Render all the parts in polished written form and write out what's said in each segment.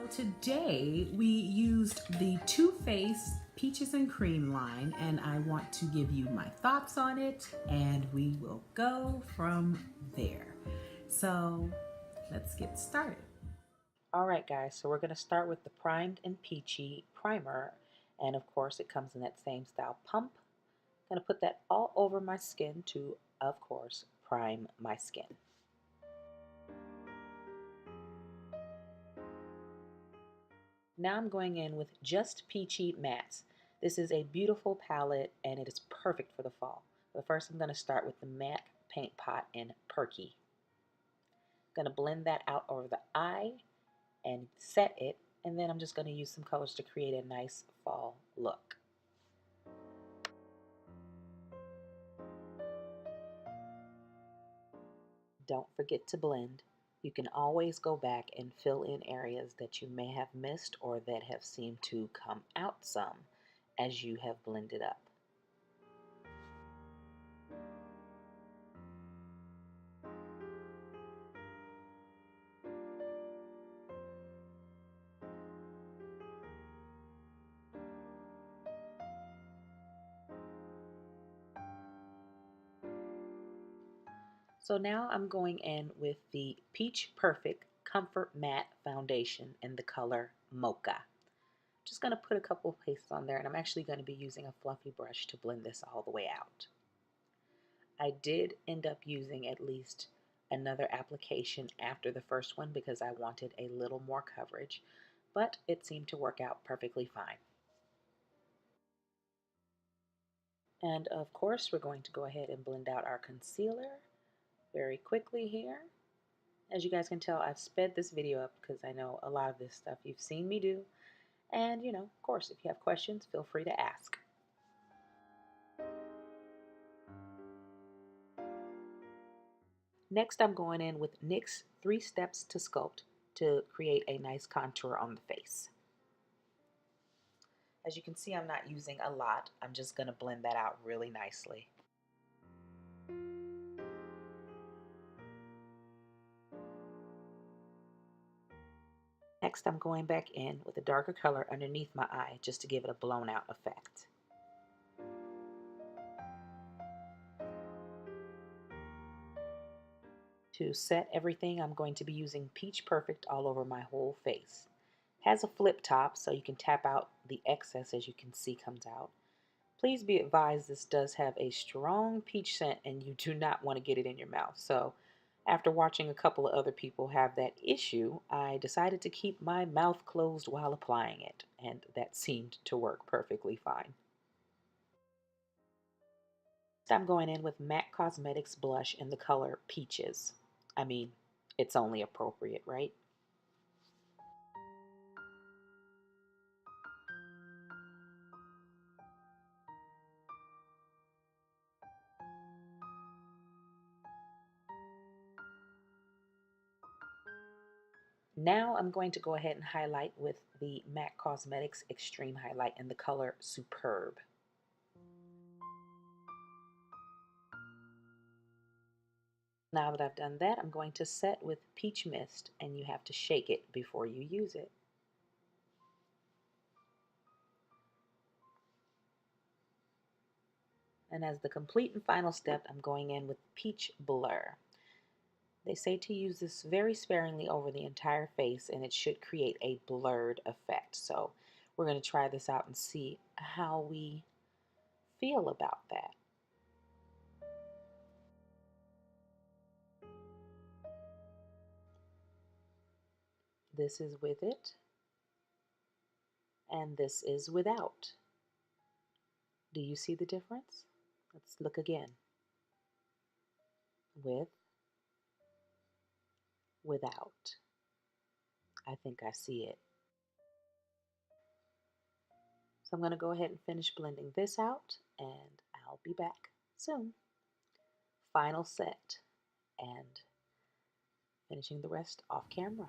So today we used the Too Faced Peaches and Cream line, and I want to give you my thoughts on it, and we will go from there. So let's get started. All right, guys, so we're going to start with the Primed and Peachy primer, and of course it comes in that same style pump. I'm going to put that all over my skin to, of course, prime my skin. Now I'm going in with Just Peachy Mattes. This is a beautiful palette and it is perfect for the fall. But first I'm going to start with the MAC Paint Pot in Perky. I'm going to blend that out over the eye and set it, and then I'm just going to use some colors to create a nice fall look. Don't forget to blend. You can always go back and fill in areas that you may have missed or that have seemed to come out some as you have blended up. So now I'm going in with the Peach Perfect Comfort Matte Foundation in the color Mocha. Just going to put a couple of pastes on there, and I'm actually going to be using a fluffy brush to blend this all the way out. I did end up using at least another application after the first one because I wanted a little more coverage, but it seemed to work out perfectly fine. And of course, we're going to go ahead and blend out our concealer very quickly here. As you guys can tell, I've sped this video up because I know a lot of this stuff you've seen me do. And, of course, if you have questions, feel free to ask. Next, I'm going in with NYX 3 Steps to Sculpt to create a nice contour on the face. As you can see, I'm not using a lot. I'm just going to blend that out really nicely. Next, I'm going back in with a darker color underneath my eye just to give it a blown out effect. To set everything, I'm going to be using Peach Perfect all over my whole face. It has a flip top so you can tap out the excess, as you can see comes out. Please be advised this does have a strong peach scent and you do not want to get it in your mouth. So after watching a couple of other people have that issue, I decided to keep my mouth closed while applying it, and that seemed to work perfectly fine. Next, I'm going in with MAC Cosmetics blush in the color Peaches. I mean, it's only appropriate, right? Now I'm going to go ahead and highlight with the MAC Cosmetics Extreme Highlight in the color Superb. Now that I've done that, I'm going to set with Peach Mist, and you have to shake it before you use it. And as the complete and final step, I'm going in with Peach Blur. They say to use this very sparingly over the entire face, and it should create a blurred effect. So we're going to try this out and see how we feel about that. This is with it, and this is without. Do you see the difference? Let's look again. With, without. I think I see it. So I'm going to go ahead and finish blending this out, and I'll be back soon. Final set, and finishing the rest off camera.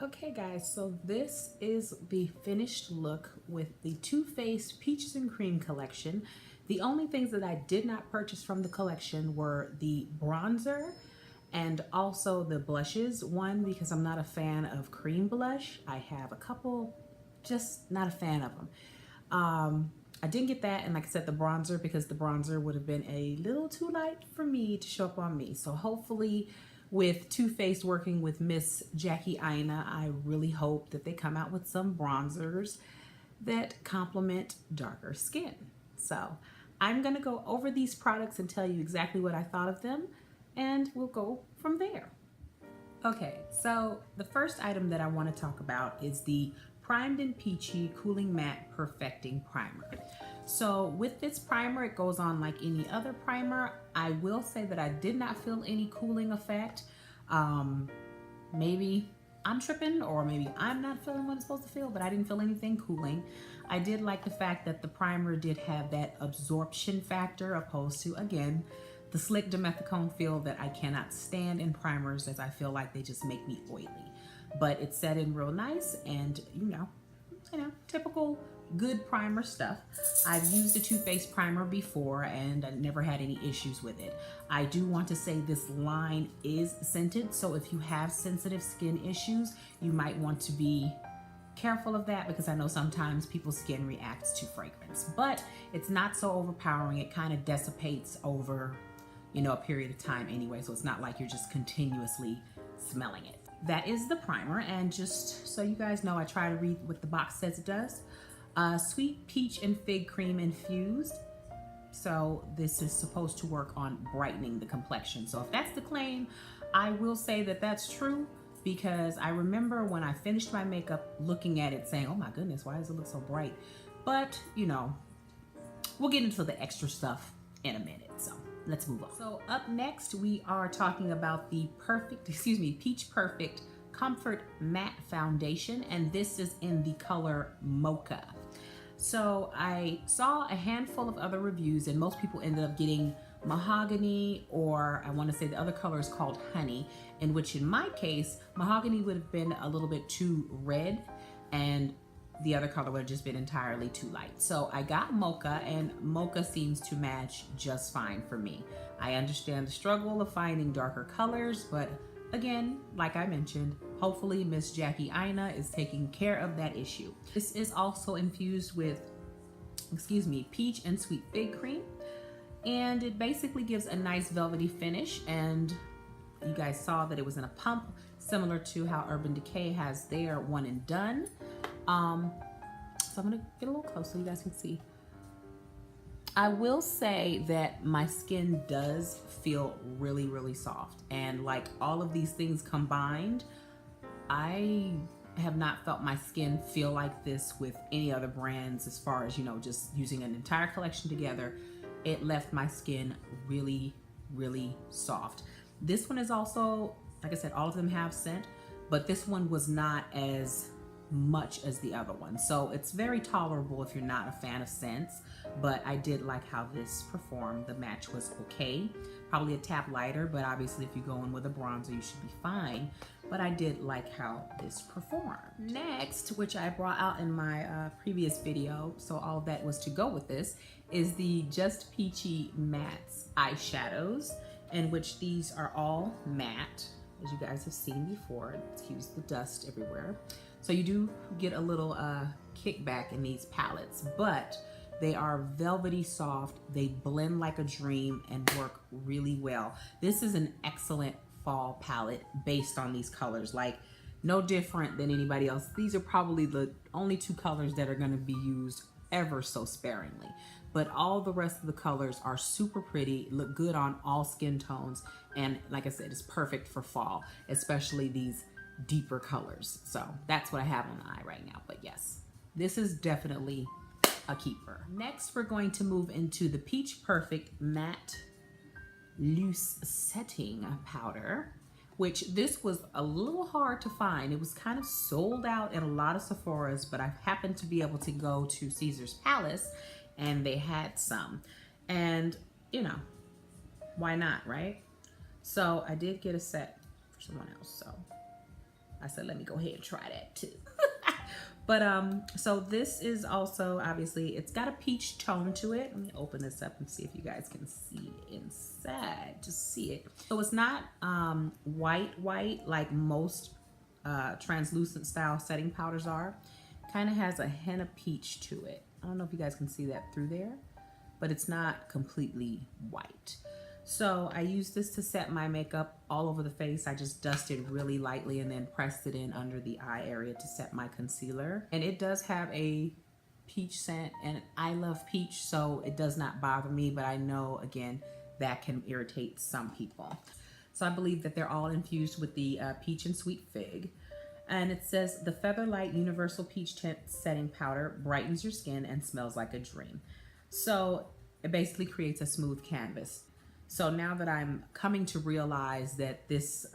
Okay guys, so this is the finished look with the Too Faced Peaches and Cream collection. The only things that I did not purchase from the collection were the bronzer And also the blushes, one, because I'm not a fan of cream blush. I have a couple, just not a fan of them. I didn't get that, and like I said, the bronzer, because the bronzer would have been a little too light for me to show up on me. So hopefully with Too Faced working with Miss Jackie Aina, I really hope that they come out with some bronzers that complement darker skin. So I'm gonna go over these products and tell you exactly what I thought of them, and we'll go from there. Okay, so the first item that I want to talk about is the Primed and Peachy Cooling Matte Perfecting Primer. So with this primer, it goes on like any other primer. I will say that I did not feel any cooling effect. Maybe I'm tripping, or maybe I'm not feeling what I'm supposed to feel, but I didn't feel anything cooling. I did like the fact that the primer did have that absorption factor, opposed to, again, the slick dimethicone feel that I cannot stand in primers, as I feel like they just make me oily. But it set in real nice, and you know, typical good primer stuff. I've used a Too Faced primer before and I never had any issues with it. I do want to say this line is scented, so if you have sensitive skin issues, you might want to be careful of that, because I know sometimes people's skin reacts to fragrance, but it's not so overpowering. It kind of dissipates over, you know, a period of time anyway, so it's not like you're just continuously smelling it. That is the primer, and just so you guys know, I try to read what the box says it does. Sweet peach and fig cream infused. So this is supposed to work on brightening the complexion. So if that's the claim, I will say that that's true, because I remember when I finished my makeup looking at it saying, oh my goodness, why does it look so bright? But you know, we'll get into the extra stuff in a minute, so let's move on. So up next, we are talking about the Peach Perfect Comfort Matte Foundation, and this is in the color Mocha. So I saw a handful of other reviews, and most people ended up getting mahogany, or I want to say the other color is called honey, in which in my case, mahogany would have been a little bit too red, and the other color would have just been entirely too light. So I got Mocha, and Mocha seems to match just fine for me. I understand the struggle of finding darker colors, but again, like I mentioned, hopefully Miss Jackie Aina is taking care of that issue. This is also infused with, peach and sweet fig cream, and it basically gives a nice velvety finish, and you guys saw that it was in a pump, similar to how Urban Decay has their one and done. So I'm gonna get a little closer so you guys can see. I will say that my skin does feel really, really soft, and like all of these things combined, I have not felt my skin feel like this with any other brands, as far as, you know, just using an entire collection together. It left my skin really, really soft. This one is also, like I said, all of them have scent, but this one was not as much as the other one. So it's very tolerable if you're not a fan of scents, but I did like how this performed. The match was okay. Probably a tap lighter, but obviously if you go in with a bronzer, you should be fine. But I did like how this performed. Next, which I brought out in my previous video, so all that was to go with this, is the Just Peachy Mattes eyeshadows, in which these are all matte, as you guys have seen before. Excuse the dust everywhere. So you do get a little kickback in these palettes, but they are velvety soft. They blend like a dream and work really well. This is an excellent fall palette based on these colors, like no different than anybody else. These are probably the only two colors that are going to be used ever so sparingly, but all the rest of the colors are super pretty, look good on all skin tones, and like I said, it's perfect for fall, especially these deeper colors. So that's what I have on the eye right now. But yes, this is definitely a keeper. Next, we're going to move into the Peach Perfect Matte Loose Setting Powder, which this was a little hard to find. It was kind of sold out in a lot of Sephora's, but I happened to be able to go to Caesar's Palace and they had some. And you know, why not, right? So I did get a set for someone else, so I said, let me go ahead and try that too. But so this is also, obviously, it's got a peach tone to it. Let me open this up and see if you guys can see inside. Just see it. So it's not white like most translucent style setting powders are. Kind of has a hint of peach to it. I don't know if you guys can see that through there, but it's not completely white. So I used this to set my makeup all over the face. I just dusted really lightly and then pressed it in under the eye area to set my concealer. And it does have a peach scent, and I love peach, so it does not bother me, but I know, again, that can irritate some people. So I believe that they're all infused with the peach and sweet fig. And it says the Featherlight Universal Peach Tint Setting Powder brightens your skin and smells like a dream. So it basically creates a smooth canvas. So now that I'm coming to realize that this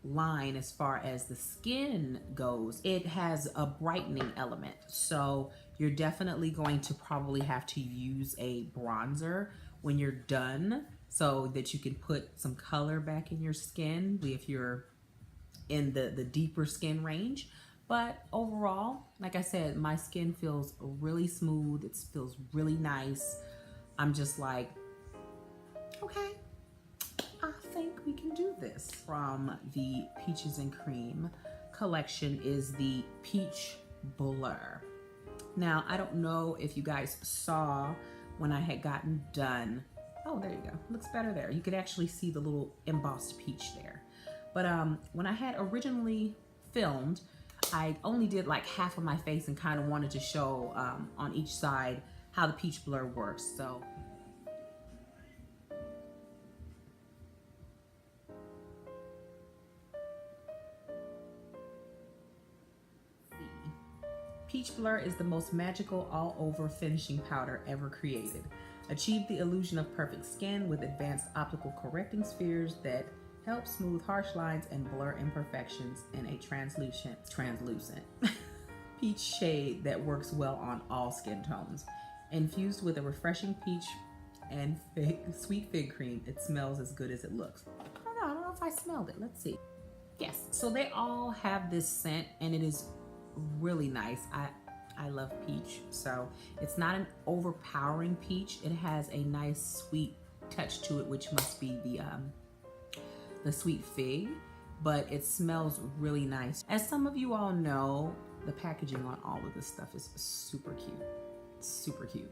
line, as far as the skin goes, it has a brightening element. So you're definitely going to probably have to use a bronzer when you're done so that you can put some color back in your skin if you're in the deeper skin range. But overall, like I said, my skin feels really smooth. It feels really nice. I'm just like, okay, I think we can do this. From the Peaches and Cream collection is the Peach Blur. Now, I don't know if you guys saw when I had gotten done. Oh, there you go. Looks better there. You could actually see the little embossed peach there. But when I had originally filmed, I only did like half of my face and kind of wanted to show on each side how the Peach Blur works. So Peach Blur is the most magical all-over finishing powder ever created. Achieve the illusion of perfect skin with advanced optical correcting spheres that help smooth harsh lines and blur imperfections in a translucent peach shade that works well on all skin tones. Infused with a refreshing peach and sweet fig cream, it smells as good as it looks. I don't know if I smelled it. Let's see. Yes, so they all have this scent, and it is really nice. I love peach, so it's not an overpowering peach. It has a nice sweet touch to it, which must be the sweet fig, but it smells really nice. As some of you all know, the packaging on all of this stuff is super cute. Super cute.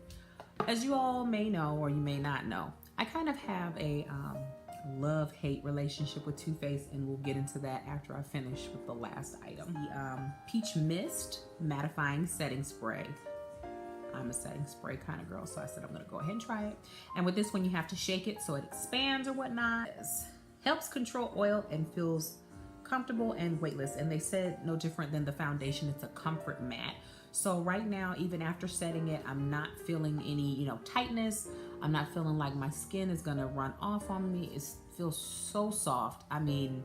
As you all may know, or you may not know, I kind of have a love-hate relationship with Too Faced, and we'll get into that after I finish with the last item. The Peach Mist Mattifying Setting Spray. I'm a setting spray kind of girl, so I said I'm gonna go ahead and try it. And with this one, you have to shake it so it expands or whatnot. Helps control oil and feels comfortable and weightless. And they said no different than the foundation, it's a comfort matte. So right now, even after setting it, I'm not feeling any, tightness. I'm not feeling like my skin is gonna run off on me. It feels so soft. I mean,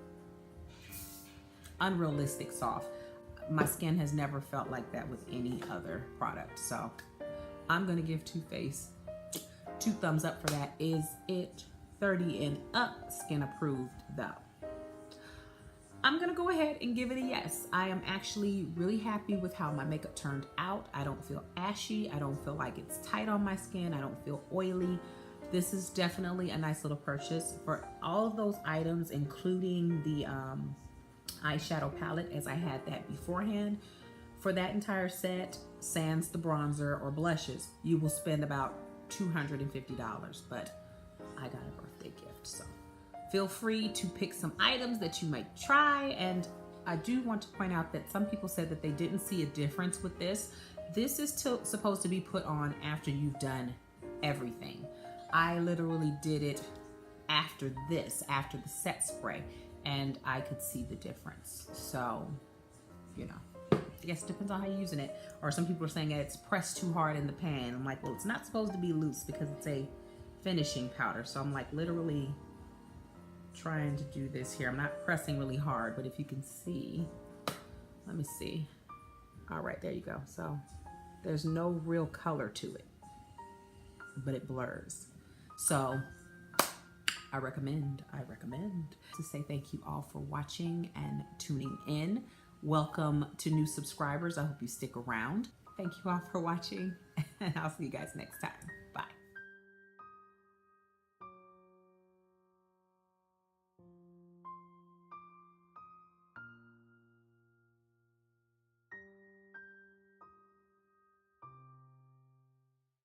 unrealistic soft. My skin has never felt like that with any other product. So I'm gonna give Too Faced 2 thumbs up for that. Is it 30 and up skin approved though? I'm gonna go ahead and give it a yes. I am actually really happy with how my makeup turned out. I don't feel ashy. I don't feel like it's tight on my skin. I don't feel oily. This is definitely a nice little purchase. For all of those items, including the eyeshadow palette, as I had that beforehand, for that entire set, sans the bronzer or blushes, you will spend about $250, but I got a birthday gift, so feel free to pick some items that you might try. And I do want to point out that some people said that they didn't see a difference with this. This is supposed to be put on after you've done everything. I literally did it after the set spray, and I could see the difference. So, I guess it depends on how you're using it. Or some people are saying that it's pressed too hard in the pan. I'm like, well, it's not supposed to be loose because it's a finishing powder. So I'm like literally trying to do this here. I'm not pressing really hard, but if you can see, let me see. All right, there you go. So there's no real color to it, but it blurs. So I recommend to say thank you all for watching and tuning in. Welcome to new subscribers. I hope you stick around. Thank you all for watching, and I'll see you guys next time.